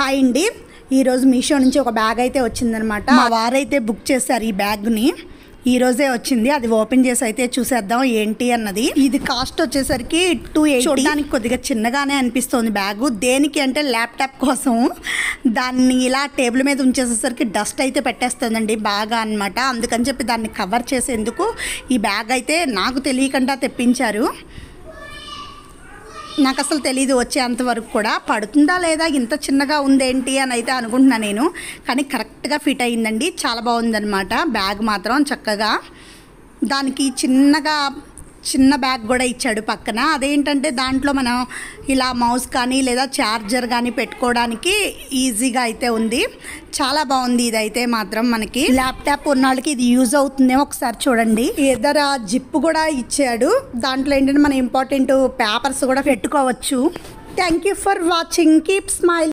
Hi అండి, ఈరోజు మీషో నుంచి ఒక బ్యాగ్ అయితే వచ్చిందనమాట. మా వారైతే బుక్ చేశారు ఈ బ్యాగ్ని. ఈరోజే వచ్చింది. అది ఓపెన్ చేసి అయితే చూసేద్దాం ఏంటి అన్నది. ఇది కాస్ట్ వచ్చేసరికి 280. చూడడానికి కొద్దిగా చిన్నగానే అనిపిస్తుంది బ్యాగు. దేనికి అంటే ల్యాప్టాప్ కోసం. దాన్ని ఇలా టేబుల్ మీద ఉంచేసేసరికి డస్ట్ అయితే పెట్టేస్తుందండి బాగా అనమాట. అందుకని చెప్పి దాన్ని కవర్ చేసేందుకు ఈ బ్యాగ్ అయితే నాకు తెలియకుండా తెప్పించారు. నాకు అసలు తెలీదు వచ్చేంతవరకు కూడా పడుతుందా లేదా, ఇంత చిన్నగా ఉందేంటి అని అయితే అనుకుంటున్నాను నేను. కానీ కరెక్ట్గా ఫిట్ అయ్యిందండి, చాలా బాగుందన్నమాట. బ్యాగ్ మాత్రం చక్కగా దానికి చిన్న బ్యాగ్ కూడా ఇచ్చాడు పక్కన. అదేంటంటే దాంట్లో మనం ఇలా మౌస్ కానీ లేదా ఛార్జర్ కానీ పెట్టుకోవడానికి ఈజీగా అయితే ఉంది. చాలా బాగుంది. ఇదైతే మాత్రం మనకి ల్యాప్టాప్ ఉన్న వాళ్ళకి ఇది యూజ్ అవుతుందేమో ఒకసారి చూడండి. ఎదర జిప్ కూడా ఇచ్చాడు. దాంట్లో ఏంటంటే మన ఇంపార్టెంట్ పేపర్స్ కూడా పెట్టుకోవచ్చు. Thank you for watching. Keep smile.